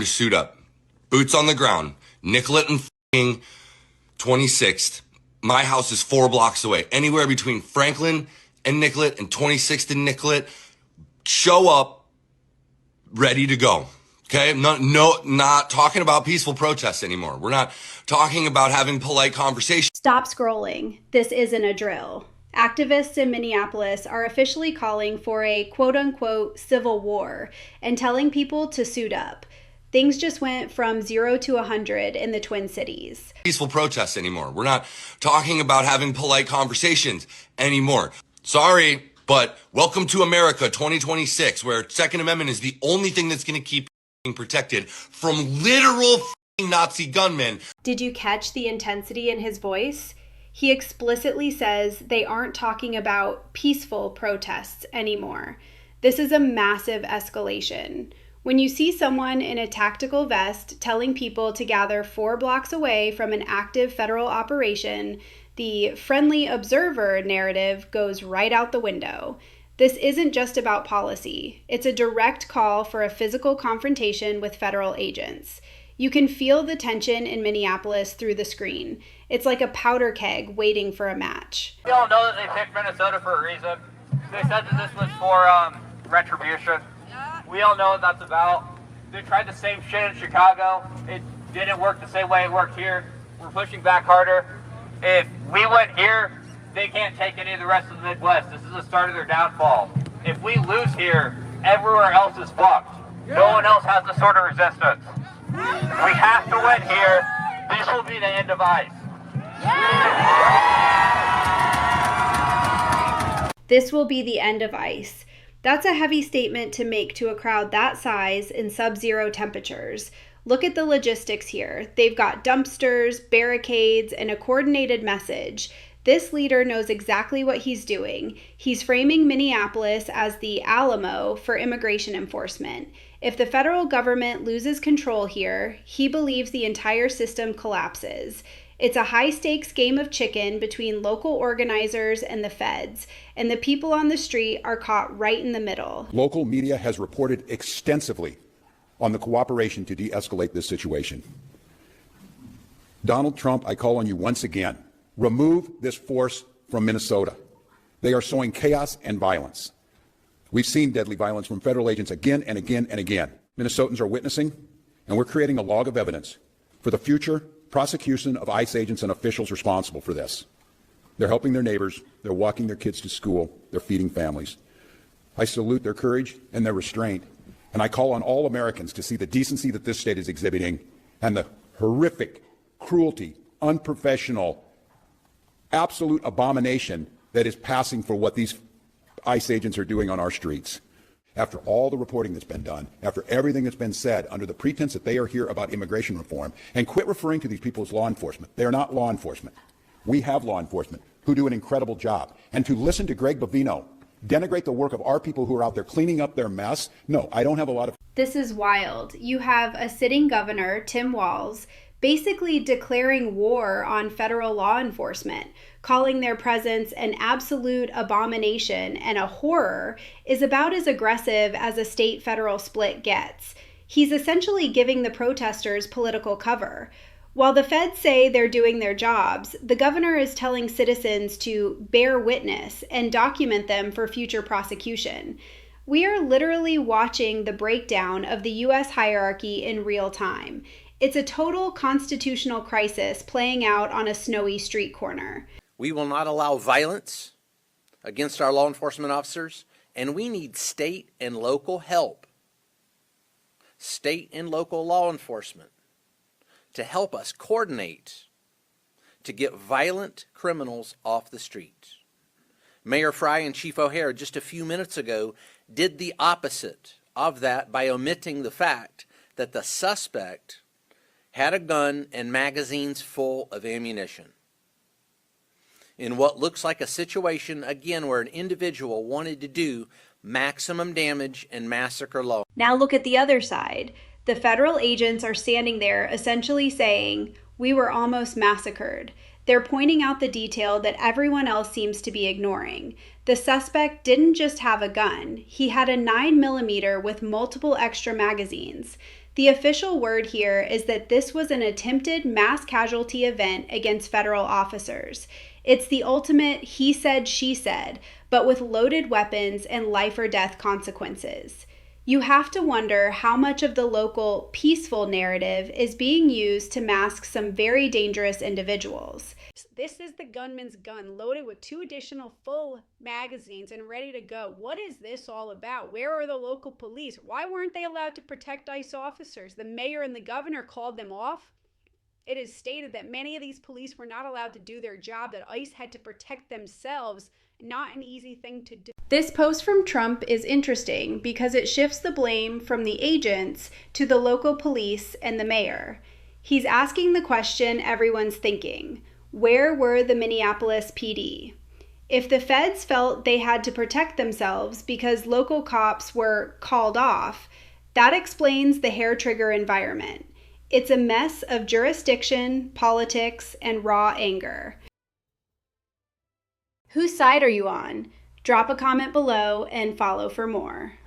to suit up. Boots on the ground. Nicollet and f***ing 26th. My house is 4 blocks away. Anywhere between Franklin and Nicollet and 26th and Nicollet. Show up, ready to go. Okay? Not talking about peaceful protests anymore. We're not talking about having polite conversations. Stop scrolling. This isn't a drill. Activists in Minneapolis are officially calling for a quote-unquote civil war and telling people to suit up. Things just went from 0 to 100 in the Twin Cities. Peaceful protests anymore. We're not talking about having polite conversations anymore. Sorry, but welcome to America 2026, where Second Amendment is the only thing that's going to keep being protected from literal Nazi gunmen. Did you catch the intensity in his voice? He explicitly says they aren't talking about peaceful protests anymore. This is a massive escalation. When you see someone in a tactical vest telling people to gather 4 blocks away from an active federal operation, the friendly observer narrative goes right out the window. This isn't just about policy. It's a direct call for a physical confrontation with federal agents. You can feel the tension in Minneapolis through the screen. It's like a powder keg waiting for a match. We all know that they picked Minnesota for a reason. They said that this was for retribution. We all know what that's about. They tried the same shit in Chicago. It didn't work the same way it worked here. We're pushing back harder. If we went here, they can't take any of the rest of the Midwest. This is the start of their downfall. If we lose here, everywhere else is fucked. No one else has the sort of resistance. We have to win here. This will be the end of ICE. This will be the end of ICE. That's a heavy statement to make to a crowd that size in sub-zero temperatures. Look at the logistics here. They've got dumpsters, barricades, and a coordinated message. This leader knows exactly what he's doing. He's framing Minneapolis as the Alamo for immigration enforcement. If the federal government loses control here, he believes the entire system collapses. It's a high-stakes game of chicken between local organizers and the feds, and the people on the street are caught right in the middle. Local media has reported extensively on the cooperation to de-escalate this situation. Donald Trump, I call on you once again. Remove this force from Minnesota. They are sowing chaos and violence. We've seen deadly violence from federal agents again and again and again. Minnesotans are witnessing, and we're creating a log of evidence for the future prosecution of ICE agents and officials responsible for this. They're helping their neighbors, they're walking their kids to school, they're feeding families. I salute their courage and their restraint, and I call on all Americans to see the decency that this state is exhibiting and the horrific cruelty, unprofessional, absolute abomination that is passing for what these ICE agents are doing on our streets. After all the reporting that's been done, after everything that's been said under the pretense that they are here about immigration reform, and quit referring to these people as law enforcement. They're not law enforcement. We have law enforcement who do an incredible job. And to listen to Greg Bovino denigrate the work of our people who are out there cleaning up their mess, no, I don't have a lot of... This is wild. You have a sitting governor, Tim Walz, basically declaring war on federal law enforcement, calling their presence an absolute abomination and a horror, is about as aggressive as a state-federal split gets. He's essentially giving the protesters political cover. While the feds say they're doing their jobs, the governor is telling citizens to bear witness and document them for future prosecution. We are literally watching the breakdown of the U.S. hierarchy in real time. It's a total constitutional crisis playing out on a snowy street corner. We will not allow violence against our law enforcement officers, and we need state and local help, state and local law enforcement, to help us coordinate to get violent criminals off the street. Mayor Fry and Chief O'Hare just a few minutes ago did the opposite of that by omitting the fact that the suspect had a gun and magazines full of ammunition. In what looks like a situation, again, where an individual wanted to do maximum damage and massacre law. Now look at the other side. The federal agents are standing there essentially saying, "We were almost massacred." They're pointing out the detail that everyone else seems to be ignoring. The suspect didn't just have a gun. He had a 9mm with multiple extra magazines. The official word here is that this was an attempted mass casualty event against federal officers. It's the ultimate he said, she said, but with loaded weapons and life or death consequences. You have to wonder how much of the local peaceful narrative is being used to mask some very dangerous individuals. This is the gunman's gun, loaded with 2 additional full magazines and ready to go. What is this all about? Where are the local police? Why weren't they allowed to protect ICE officers? The mayor and the governor called them off. It is stated that many of these police were not allowed to do their job, that ICE had to protect themselves. Not an easy thing to do. This post from Trump is interesting because it shifts the blame from the agents to the local police and the mayor. He's asking the question everyone's thinking: where were the Minneapolis PD? If the feds felt they had to protect themselves because local cops were called off, that explains the hair trigger environment. It's a mess of jurisdiction, politics, and raw anger. Whose side are you on? Drop a comment below and follow for more.